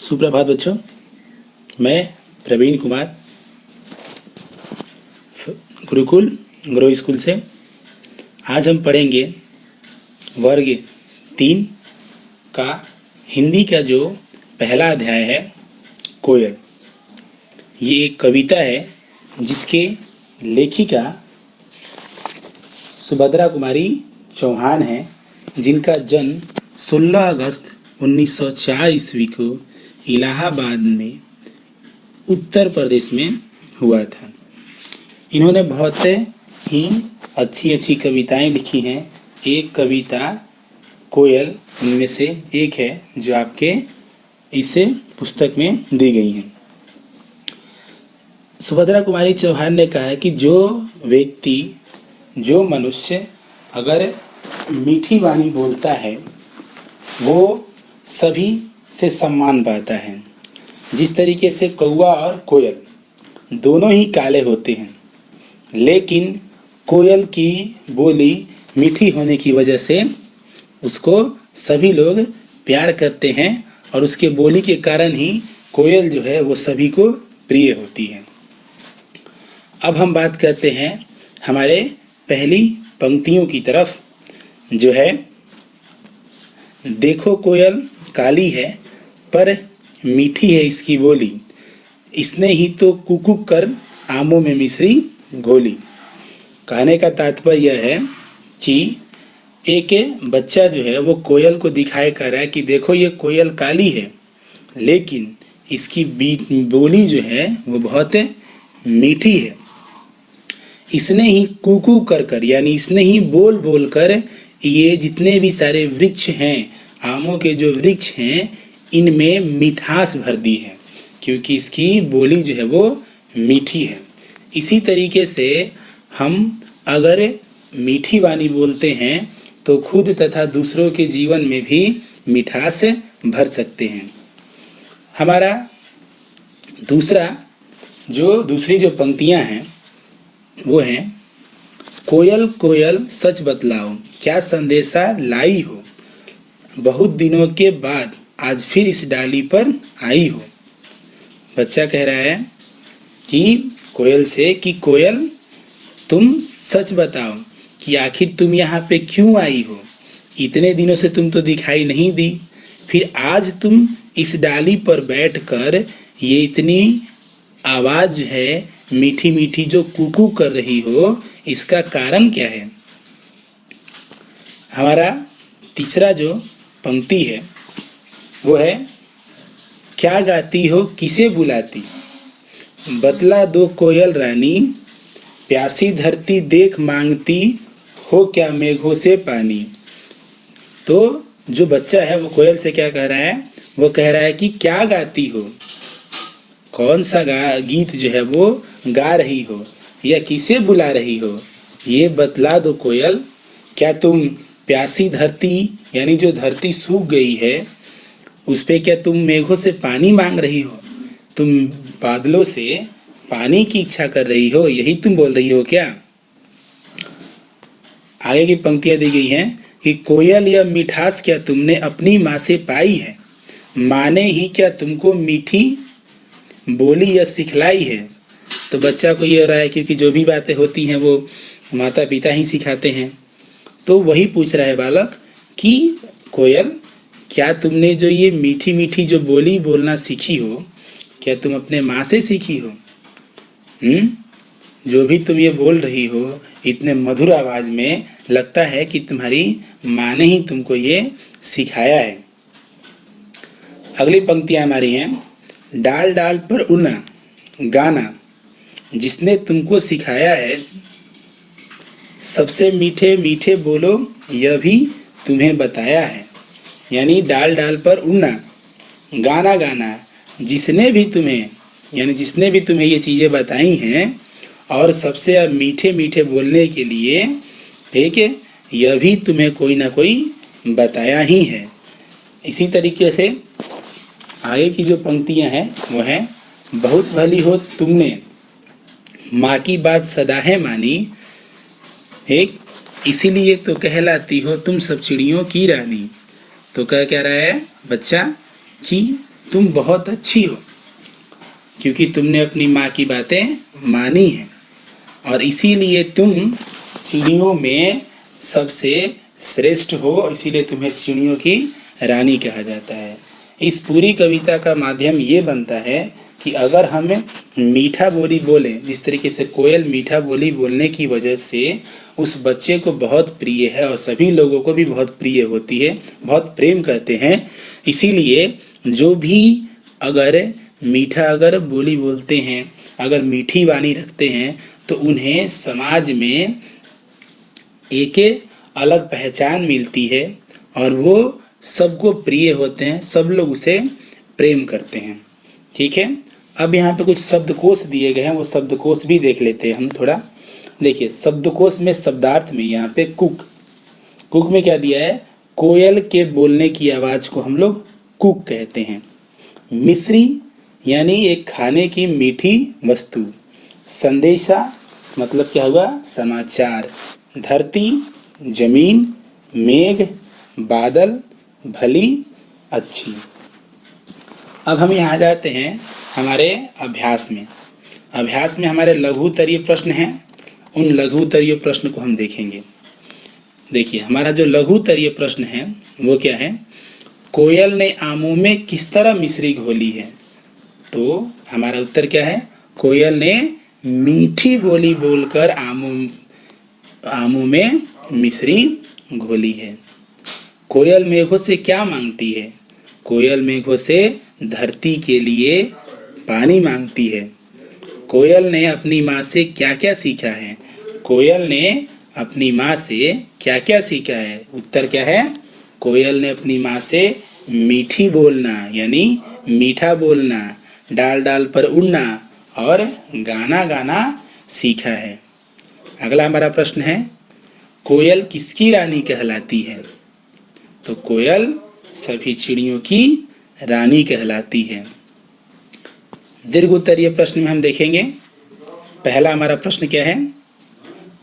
सुप्रभात बच्चों, मैं प्रवीण कुमार गुरुकुल ग्रो स्कूल से। आज हम पढ़ेंगे वर्ग 3 का हिंदी का जो पहला अध्याय है कोयल। ये एक कविता है जिसके लेखिका सुभद्रा कुमारी चौहान है, जिनका जन्म 16 अगस्त 1904 ईस्वी को इलाहाबाद में उत्तर प्रदेश में हुआ था। इन्होंने बहुत ही अच्छी कविताएं लिखी हैं। एक कविता कोयल उनमें से एक है जो आपके इसे पुस्तक में दी गई है। सुभद्रा कुमारी चौहान ने कहा है कि जो मनुष्य अगर मीठी वाणी बोलता है वो सभी से सम्मान पाता है। जिस तरीके से कौवा और कोयल दोनों ही काले होते हैं, लेकिन कोयल की बोली मीठी होने की वजह से उसको सभी लोग प्यार करते हैं और उसके बोली के कारण ही कोयल जो है वो सभी को प्रिय होती है। अब हम बात करते हैं हमारे पहली पंक्तियों की तरफ, जो है देखो कोयल काली है पर मीठी है इसकी बोली, इसने ही तो कुकुक कर आमों में मिश्री घोली। कहने का तात्पर्य यह है कि एक बच्चा जो है वो कोयल को दिखाई कर रहा है कि देखो ये कोयल काली है, लेकिन इसकी बोली जो है वो बहुत मीठी है। इसने ही कुकू कर यानी इसने ही बोल बोल कर ये जितने भी सारे वृक्ष हैं, आमों के जो वृक्ष हैं, इनमें मिठास भर दी है, क्योंकि इसकी बोली जो है वो मीठी है। इसी तरीके से हम अगर मीठी वाणी बोलते हैं तो खुद तथा दूसरों के जीवन में भी मिठास भर सकते हैं। हमारा दूसरी जो पंक्तियां हैं वो हैं कोयल कोयल सच बतलाओ क्या संदेशा लाई हो, बहुत दिनों के बाद आज फिर इस डाली पर आई हो। बच्चा कह रहा है कि कोयल से कि कोयल तुम सच बताओ कि आखिर तुम यहाँ पे क्यों आई हो। इतने दिनों से तुम तो दिखाई नहीं दी, फिर आज तुम इस डाली पर बैठकर ये इतनी आवाज़ है मीठी मीठी जो कुकू कर रही हो, इसका कारण क्या है। हमारा तीसरा जो पंक्ति है वो है क्या गाती हो किसे बुलाती, बतला दो कोयल रानी, प्यासी धरती देख मांगती हो क्या मेघों से पानी। तो जो बच्चा है वो कोयल से क्या कह रहा है, वो कह रहा है कि क्या गाती हो, कौन सा गीत जो है वो गा रही हो या किसे बुला रही हो, ये बतला दो कोयल। क्या तुम प्यासी धरती यानी जो धरती सूख गई है उस पे क्या तुम मेघों से पानी मांग रही हो, तुम बादलों से पानी की इच्छा कर रही हो, यही तुम बोल रही हो क्या। आगे की पंक्तियां दी गई हैं कि कोयल यह मिठास क्या तुमने अपनी माँ से पाई है, माँ ने ही क्या तुमको मीठी बोली या सिखलाई है। तो बच्चा को ये हो रहा है क्योंकि जो भी बातें होती हैं वो माता पिता ही सिखाते हैं। तो वही पूछ रहा है बालक कि कोयल क्या तुमने जो ये मीठी मीठी जो बोली बोलना सीखी हो, क्या तुम अपने माँ से सीखी हो। जो भी तुम ये बोल रही हो इतने मधुर आवाज़ में, लगता है कि तुम्हारी माँ ने ही तुमको ये सिखाया है। अगली पंक्तियाँ हमारी हैं डाल डाल पर उड़ना गाना जिसने तुमको सिखाया है, सबसे मीठे मीठे बोलो यह भी तुम्हें बताया है। यानी डाल डाल पर उड़ना गाना गाना जिसने भी तुम्हें ये चीज़ें बताई हैं, और सबसे मीठे मीठे बोलने के लिए ठीक है यह भी तुम्हें कोई ना कोई बताया ही है। इसी तरीके से आगे की जो पंक्तियां हैं वो हैं बहुत भली हो तुमने माँ की बात सदा है मानी, एक इसीलिए तो कहलाती हो तुम सब चिड़ियों की रानी। तो क्या कह रहा है बच्चा कि तुम बहुत अच्छी हो, क्योंकि तुमने अपनी माँ की बातें मानी हैं और इसीलिए तुम चिड़ियों में सबसे श्रेष्ठ हो, इसीलिए तुम्हें चिड़ियों की रानी कहा जाता है। इस पूरी कविता का माध्यम ये बनता है कि अगर हम मीठा बोली बोलें, जिस तरीके से कोयल मीठा बोली बोलने की वजह से उस बच्चे को बहुत प्रिय है और सभी लोगों को भी बहुत प्रिय होती है, बहुत प्रेम करते हैं, इसीलिए जो भी अगर मीठा अगर बोली बोलते हैं, अगर मीठी वाणी रखते हैं, तो उन्हें समाज में एक अलग पहचान मिलती है और वो सबको प्रिय होते हैं, सब लोग उसे प्रेम करते हैं। ठीक है, अब यहाँ पे कुछ शब्दकोश दिए गए हैं, वो शब्दकोश भी देख लेते हैं हम थोड़ा। देखिए शब्दकोश में शब्दार्थ में यहाँ पे कुक, कुक में क्या दिया है, कोयल के बोलने की आवाज़ को हम लोग कुक कहते हैं। मिश्री यानी एक खाने की मीठी वस्तु। संदेशा मतलब क्या हुआ, समाचार। धरती जमीन, मेघ बादल, भली अच्छी। अब हम यहाँ जाते हैं हमारे अभ्यास में। अभ्यास में हमारे लघु उत्तरीय प्रश्न हैं, उन लघु उत्तरीय प्रश्न को हम देखेंगे। देखिए हमारा जो लघु उत्तरीय प्रश्न है वो क्या है, कोयल ने आमों में किस तरह मिश्री घोली है। तो हमारा उत्तर क्या है, कोयल ने मीठी बोली बोलकर आमों में मिश्री घोली है। कोयल मेघों से क्या मांगती है, कोयल मेघों से धरती के लिए पानी मांगती है। कोयल ने अपनी माँ से क्या क्या सीखा है, कोयल ने अपनी माँ से क्या क्या सीखा है। उत्तर क्या है, कोयल ने अपनी माँ से मीठी बोलना यानी मीठा बोलना, डाल डाल पर उड़ना और गाना गाना सीखा है। अगला हमारा प्रश्न है, कोयल किसकी रानी कहलाती है। तो कोयल सभी चिड़ियों की रानी कहलाती है। दीर्घ उत्तरीय प्रश्न में हम देखेंगे। पहला हमारा प्रश्न क्या है,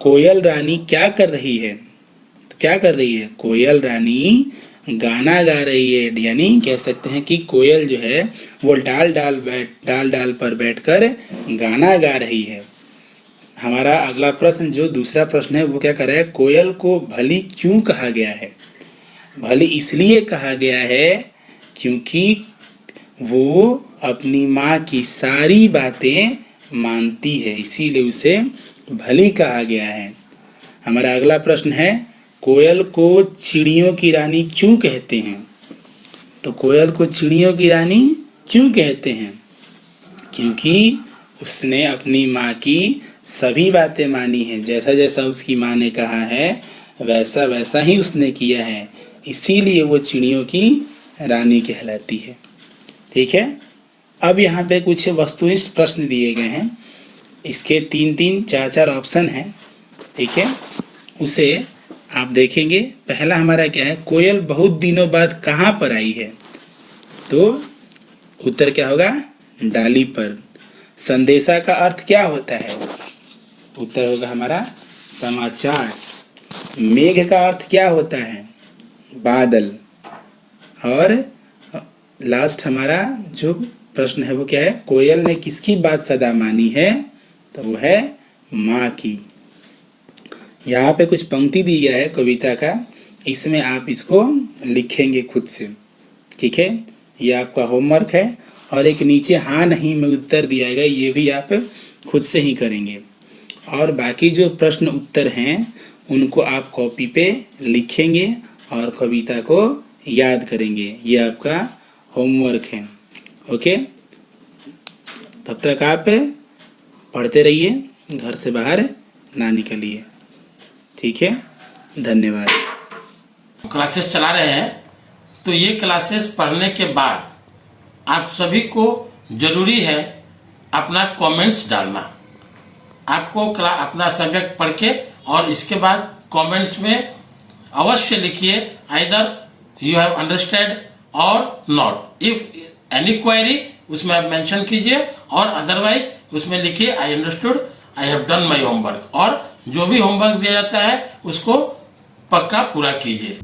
कोयल रानी क्या कर रही है। तो क्या कर रही है, कोयल रानी गाना गा रही है, यानी कह सकते हैं कि कोयल जो है वो डाल डाल पर बैठकर गाना गा रही है। हमारा अगला प्रश्न जो दूसरा प्रश्न है वो क्या कर रहा है, कोयल को भली क्यों कहा गया है। भली इसलिए कहा गया है क्योंकि वो अपनी माँ की सारी बातें मानती है, इसीलिए उसे भली कहा गया है। हमारा अगला प्रश्न है, कोयल को चिड़ियों की रानी क्यों कहते हैं। तो कोयल को चिड़ियों की रानी क्यों कहते हैं, क्योंकि उसने अपनी माँ की सभी बातें मानी हैं, जैसा जैसा उसकी माँ ने कहा है वैसा वैसा ही उसने किया है, इसीलिए वो चिड़ियों की रानी कहलाती है। ठीक है, अब यहाँ पे कुछ वस्तुनिष्ठ प्रश्न दिए गए हैं, इसके 3-3 4-4 ऑप्शन हैं। ठीक है, उसे आप देखेंगे। पहला हमारा क्या है, कोयल बहुत दिनों बाद कहाँ पर आई है। तो उत्तर क्या होगा, डाली पर। संदेशा का अर्थ क्या होता है, उत्तर होगा हमारा समाचार। मेघ का अर्थ क्या होता है, बादल। और लास्ट हमारा जो प्रश्न है वो क्या है, कोयल ने किसकी बात सदा मानी है। तो वो है माँ की। यहाँ पे कुछ पंक्ति दी गया है कविता का, इसमें आप इसको लिखेंगे खुद से। ठीक है, ये आपका होमवर्क है। और एक नीचे हाँ नहीं में उत्तर दिया गया, ये भी आप खुद से ही करेंगे। और बाकी जो प्रश्न उत्तर हैं उनको आप कॉपी पे लिखेंगे और कविता को याद करेंगे। ये आपका होमवर्क है। ओके, तब तक आप पढ़ते रहिए, घर से बाहर ना निकलिए। ठीक है, धन्यवाद। क्लासेस चला रहे हैं, तो ये क्लासेस पढ़ने के बाद आप सभी को जरूरी है अपना कमेंट्स डालना। आपको अपना सब्जेक्ट पढ़ के और इसके बाद कमेंट्स में अवश्य लिखिए आइदर यू हैव अंडरस्टैंड और नॉट। इफ एनी क्वेरी उसमें आप मेंशन कीजिए और अदरवाइज उसमें लिखिए I understood, I have done my homework. और जो भी होमवर्क दिया जाता है उसको पक्का पूरा कीजिए।